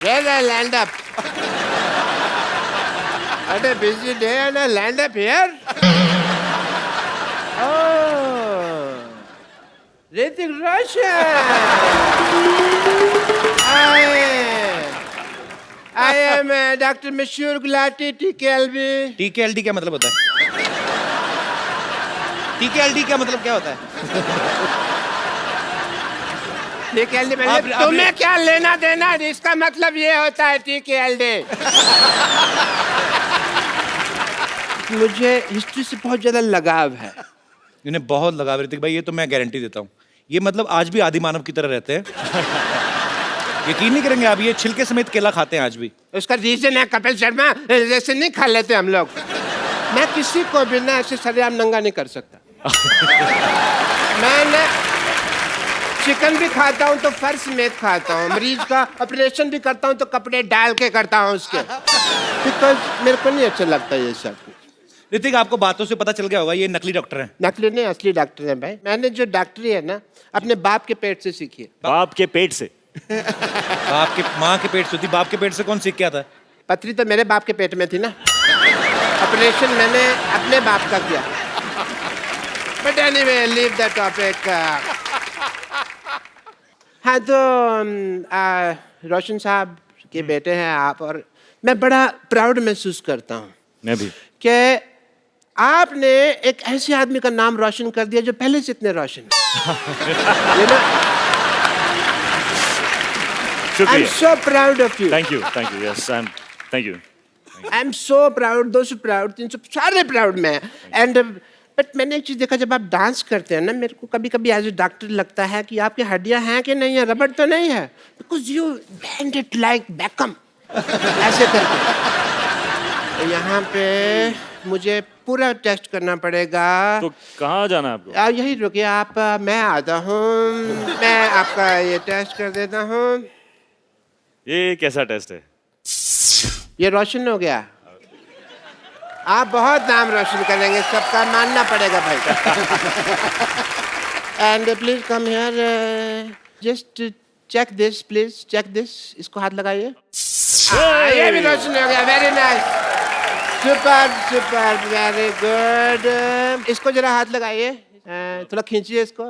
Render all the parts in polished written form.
Where I land up? What a busy day and I land up here? Oh, Hrithik Roshan. I am Dr. Mashur Gulati, TKLB. TKLD क्या मतलब होता है? TKLD क्या मतलब क्या होता है? TKLD मतलब तुम्हें क्या लेना देना? इसका मतलब ये होता है TKLD. मुझे हिस्ट्री से बहुत ज्यादा लगाव है. इन्हें बहुत लगाव ऋतिक भाई, ये तो मैं गारंटी देता हूँ. ये मतलब आज भी आदि मानव की तरह रहते हैं. यकीन नहीं करेंगे आप, ये छिलके समेत केला खाते हैं आज भी. उसका रीजन है कपिल शर्मा, जैसे नहीं खा लेते हम लोग. मैं किसी को भी ना ऐसे सरेआम नंगा नहीं कर सकता. मैं ना चिकन भी खाता हूँ तो फर्श समेत खाता हूँ. मरीज का ऑपरेशन भी करता हूँ तो कपड़े डाल के करता हूँ उसके. बिकॉज मेरे को नहीं अच्छा लगता ये सब. ऋतिक, आपको बातों से पता चल गया होगा ये नकली डॉक्टर हैं. नकली नहीं, असली डॉक्टर है भाई. मैंने जो डॉक्टरी है ना अपने बाप के पेट से सीखी है. बाप के पेट से? आपके माँ के पेट से थी, बाप के पेट से कौन सीख के आता है? पथरी तो मेरे बाप के पेट में थी ना. ऑपरेशन मैंने अपने बाप का किया. But anyway, leave the topic. हाँ तो रोशन साहब के बेटे हैं आप, और मैं बड़ा प्राउड महसूस करता हूँ. मैं भी. कि आपने एक ऐसे आदमी का नाम रोशन कर दिया जो पहले से इतने रोशन. I'm so proud of you. Thank you. Yes, thank you. I'm so proud. 200 proud, 300 सारे proud में. And but मैंने एक चीज देखा, जब आप डांस करते हैं ना, मेरे को कभी-कभी एज ए डॉक्टर लगता है कि आपकी हड्डियां हैं कि नहीं है, रबड़ तो नहीं है. Because you bend it like Beckham. ऐसे करके. तो यहाँ पे मुझे पूरा टेस्ट करना पड़ेगा. तो कहाँ जाना है आपको? आप यही रुकिए, आप मैं आता हूँ. मैं आपका ये टेस्ट कर देता हूँ. ये कैसा टेस्ट है? ये रोशन हो गया. आप बहुत नाम रोशन करेंगे, सबका मानना पड़ेगा भाई. And please come here. Just check this, please check this. इसको हाथ लगाइए. ये भी रोशन हो गया. Very nice. Super very good. इसको जरा हाथ लगाइए. थोड़ा खींचिए इसको.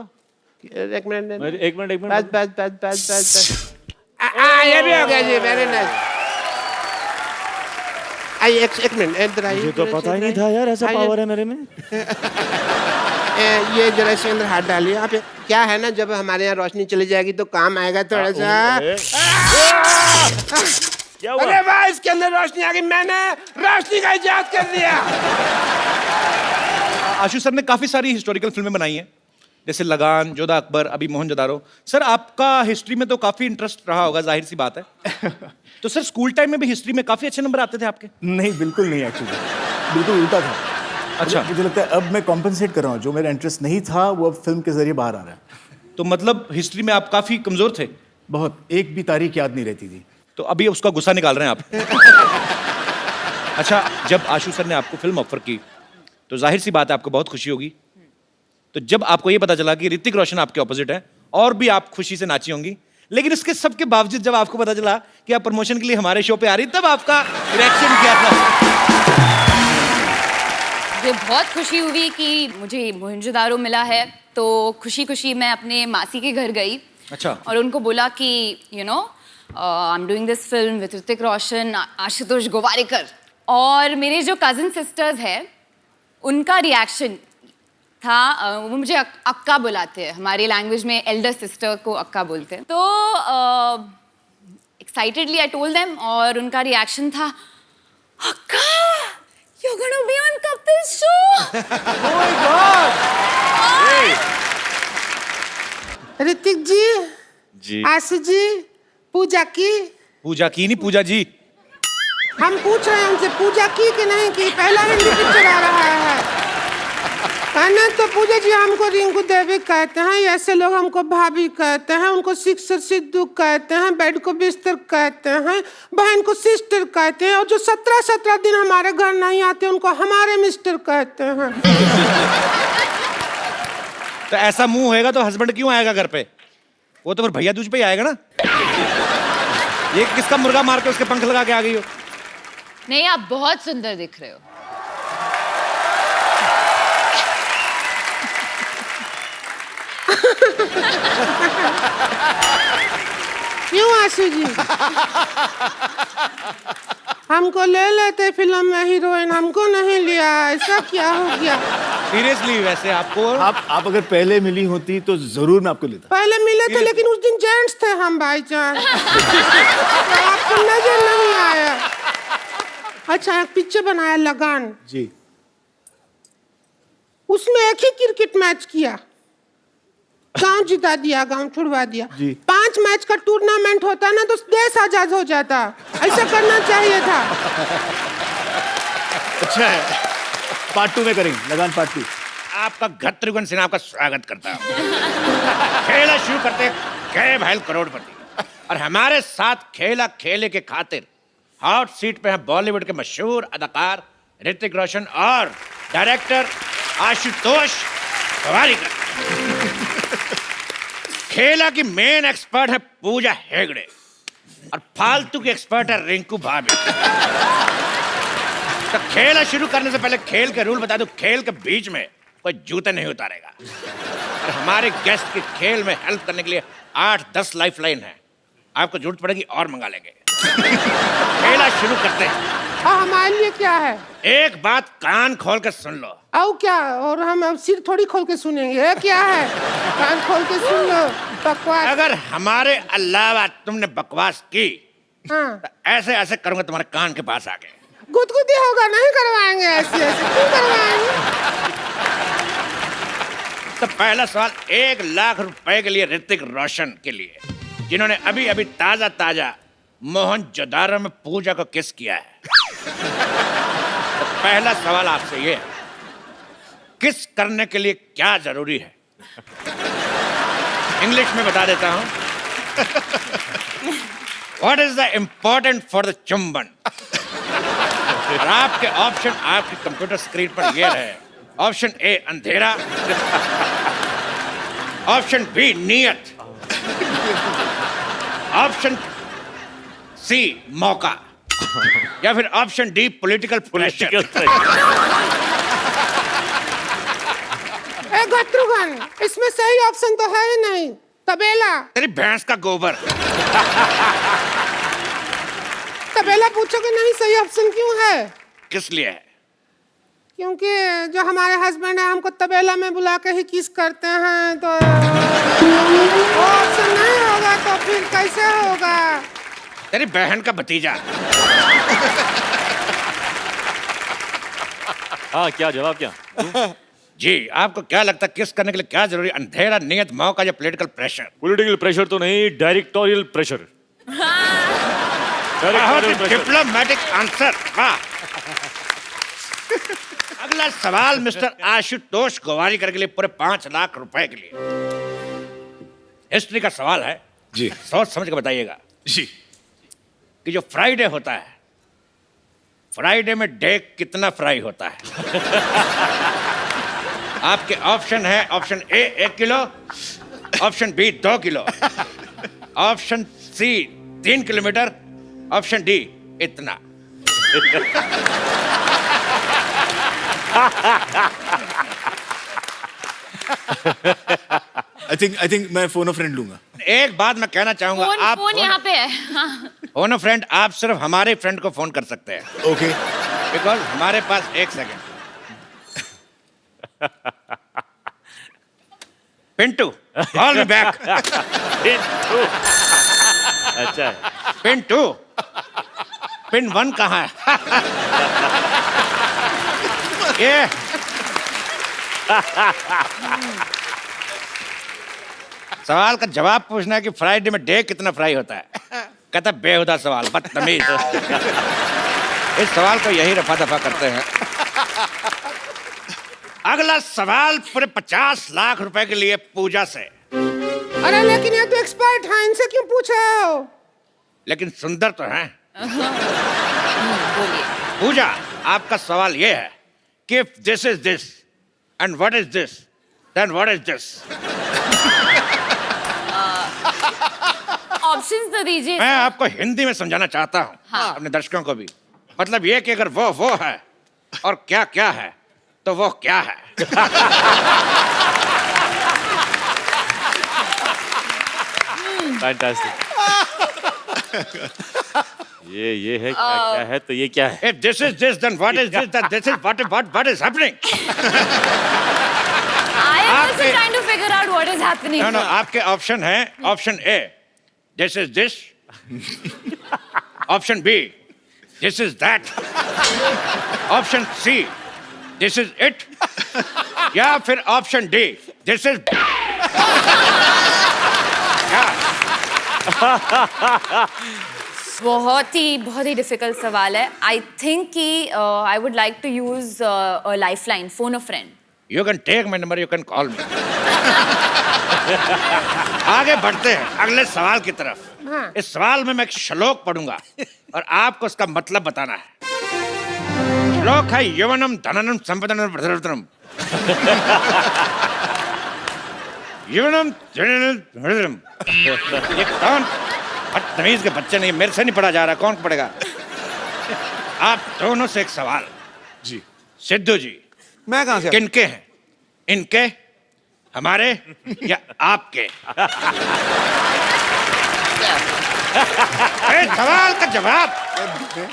एक मिनट. बस. ये भी हो गया जी. Very nice. आइए एक मिनट इधर आइए. ये तो पता ही नहीं था यार, ऐसा पावर है मेरे में. ये जरा इसके अंदर हाथ डालिए आप. क्या है ना, जब हमारे यहाँ रोशनी चली जाएगी तो काम आएगा थोड़ा सा. क्या हुआ? अरे वाह, इसके अंदर रोशनी आ गई. मैंने रोशनी का इजाद कर दिया. आशु सर ने काफी सारी हिस्टोरिकल फिल्में बनाई हैं, जैसे लगान, जोधा अकबर, अभी मोहनजोदारो. सर आपका हिस्ट्री में तो काफी इंटरेस्ट रहा होगा, जाहिर सी बात है. तो सर स्कूल टाइम में भी हिस्ट्री में काफी अच्छे नंबर आते थे आपके? नहीं, बिल्कुल नहीं. एक्चुअली बिल्कुल उल्टा था. अच्छा. मुझे लगता है अब मैं कॉम्पनसेट कर रहा हूँ. जो मेरा इंटरेस्ट नहीं था वो अब फिल्म के जरिए बाहर आ रहा है. तो मतलब हिस्ट्री में आप काफी कमजोर थे? बहुत. एक भी तारीख याद नहीं रहती थी. तो अभी उसका गुस्सा निकाल रहे हैं आप? अच्छा, जब आशु सर ने आपको फिल्म ऑफर की तो जाहिर सी बात है आपको बहुत खुशी होगी. तो जब आपको ये पता चला कि ऋतिक रोशन आपके ऑपोजिट है, और भी आप खुशी से नाची होंगी. लेकिन इसके सबके बावजूद जब आपको पता चला कि आप प्रमोशन के लिए हमारे शो पे आ रही, तब आपका रिएक्शन क्या था? मुझे बहुत खुशी हुई कि मुझे मोहनजोदारो मिला है. तो खुशी मैं अपने मासी के घर गई. अच्छा. और उनको बोला कि I am doing this film with Hrithik Roshan, Ashutosh Gowariker. और मेरे जो कजिन सिस्टर्स हैं उनका रिएक्शन था, वो मुझे अक्का बुलाते हैं. हमारी लैंग्वेज में एल्डर सिस्टर को अक्का बोलते हैं. तो एक्साइटेडली आई टोल्ड देम, और उनका रिएक्शन था, अक्का, you're gonna be on Kapil show. Oh my God. Hrithik जी, आशु जी, पूजा की नहीं, पूजा जी. हम पूछ रहे हैं उनसे, पूजा की कि नहीं की? पहला हिंदी पिक्चर आ रहा है. कहना तो पूजा जी हमको रिंकू देवी कहते हैं, ऐसे लोग हमको भाभी कहते हैं, उनको सिक्सर सिद्धू कहते हैं, बेड को बिस्तर कहते हैं, बहन को सिस्टर कहते हैं, और जो 17 दिन हमारे घर नहीं आते उनको हमारे मिस्टर कहते हैं. तो ऐसा मुंह होएगा तो हस्बैंड क्यों आएगा घर पे? वो तो फिर भैया दूज पे ही आएगा ना. ये किसका मुर्गा मार के उसके पंख लगा के आ गई हो? नहीं, आप बहुत सुंदर दिख रहे हो। क्यों आशु जी? हमको ले लेते फिल्म में हीरोइन, हमको नहीं लिया, ऐसा क्या हो गया? सीरियसली वैसे आपको आप अगर पहले मिली होती तो जरूर मैं आपको लेता। पहले मिले थे लेकिन उस दिन जेंट्स थे हम भाईजान। तो आपको नजर नहीं आया। अच्छा, एक पिक्चर बनाया लगान, जी। उसमें एक ही क्रिकेट मैच किया, गांव जिता दिया, गांव छुड़वा दिया। जी। 5 मैच का टूर्नामेंट होता ना तो देश आजाद हो जाता। ऐसा करना चाहिए था। अच्छा है, पार्ट 2 में करेंगे, लगान पार्ट 2। आपका शत्रुघ्न सिन्हा आपका स्वागत करता हूँ। खेला शुरू करते गए भाई करोड़पति, और हमारे साथ खेला खेले के खातिर हॉट सीट पे हैं बॉलीवुड के मशहूर अदाकार ऋतिक रोशन और डायरेक्टर आशुतोष गोवारिकर। खेला की मेन एक्सपर्ट है पूजा हेगड़े और फालतू की एक्सपर्ट है रिंकू भाभी। तो खेला शुरू करने से पहले खेल के रूल बता दूं, खेल के बीच में कोई जूते नहीं उतारेगा। और हमारे गेस्ट की खेल में हेल्प करने के लिए 8-10 लाइफलाइन है, आपको जरूरत पड़ेगी और मंगा लेंगे। खेला शुरू करते हैं। और हमारे लिए क्या है? एक बात कान खोल के सुन लो। और क्या? और हम अब सिर थोड़ी खोल के सुनेंगे। ये क्या है? कान खोल के सुन लो। बकवास। अगर हमारे अलावा तुमने बकवास की हाँ। तो ऐसे ऐसे करूंगा तुम्हारे कान के पास आके। गुदगुदी होगा, नहीं करवाएंगे ऐसे ऐसे। क्यों करवाएंगे? तो पहला सवाल 1 लाख रुपए के लिए ऋतिक रोशन के लिए, जिन्होंने अभी अभी ताजा ताजा मोहनजोदारो में पूजा को किस किया है। तो पहला सवाल आपसे ये है, किस करने के लिए क्या जरूरी है? इंग्लिश में बता देता हूं। What is the important for the चुंबन? और आपके ऑप्शन आपकी कंप्यूटर स्क्रीन पर ये रहे। ऑप्शन ए अंधेरा, ऑप्शन बी नियत, ऑप्शन सी मौका, या फिर ऑप्शन डी पॉलिटिकल प्रेशर। ए शत्रुघ्न, इसमें सही ऑप्शन तो है ही नहीं। तबेला। तेरी भैंस का गोबर। तबेला पूछोगे नहीं, सही ऑप्शन क्यों है? किस लिए है? क्योंकि जो हमारे हस्बैंड है हमको तबेला में बुला के ही किस करते हैं, तो वो ऑप्शन नहीं होगा तो फिर कैसे होगा? तेरी बहन का भतीजा। हाँ, क्या जवाब क्या? जी, आपको क्या लगता है किस करने के लिए क्या जरूरी? अंधेरा, नियत, मौका या पॉलिटिकल प्रेशर? पॉलिटिकल प्रेशर तो नहीं, डायरेक्टोरियल प्रेशर। Diplomatic answer. वाह। अगला सवाल मिस्टर आशुतोष गोवारिकर के लिए पूरे 5 लाख रुपए के लिए। हिस्ट्री का सवाल है जी। सोच समझ के बताइएगा जी। कि जो फ्राइडे होता है, फ्राइडे में डे कितना फ्राई होता है? आपके ऑप्शन है, option A 1 kilo, option B 2 kilo, option C 3 kilometre, option D इतना। आई थिंक मैं फोन अ फ्रेंड लूंगा। एक बात मैं कहना चाहूंगा, आप फोन यहाँ पे है। हाँ। फोन अ फ्रेंड आप सिर्फ हमारे फ्रेंड को फोन कर सकते हैं, ओके। बिकॉज हमारे पास 1 second. Pintu call me back. अच्छा है। पिंटू, पिन 1 कहाँ है? ये सवाल का जवाब पूछना है कि फ्राइडे में डे कितना फ्राई होता है। कहता बेहुदा सवाल, बदतमीज। इस सवाल को यही रफा दफा करते हैं। अगला सवाल पूरे 50 लाख रुपए के लिए पूजा से। अरे लेकिन ये तो एक्सपर्ट है, इनसे क्यों पूछ रहे हो? लेकिन सुंदर तो हैं। बोलिए। पूजा, आपका सवाल ये है कि if this is this and what is this, then what is this? Options तो दीजिए मैं आपको हिंदी में समझाना चाहता हूँ, हाँ। अपने दर्शकों को भी। मतलब ये कि अगर वो है और क्या क्या है तो वो क्या है। फैंटास्टिक। ये है क्या है तो ये क्या है? If this is this, then what is this? Then this is what is happening? I am also आपके- trying to figure out what is happening. No, आपके ऑप्शन है, option A, this is this. Option B, this is that. Option C, this is it. या फिर option D, this is क्या? बहुत ही difficult सवाल है। I think कि I would like to use a lifeline, phone a friend. You can take my number, you can call me. आगे बढ़ते हैं अगले सवाल की तरफ। हाँ। इस सवाल में मैं एक श्लोक पढ़ूंगा और आपको उसका मतलब बताना है। श्लोक है यवनम धननम संपदनम प्रधनम। यवनम धननम। ये कौन बदतमीज के बच्चे नहीं, मेरे से नहीं पढ़ा जा रहा, कौन पढ़ेगा? आप दोनों से एक सवाल। जी सिद्धू जी, मैं कहाँ से किनके हैं? इनके, हमारे या आपके?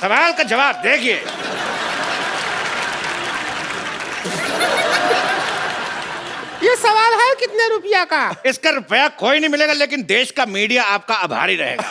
सवाल का जवाब देखिए। ये सवाल है कितने रुपया का? इसका रुपया कोई नहीं मिलेगा, लेकिन देश का मीडिया आपका आभारी रहेगा।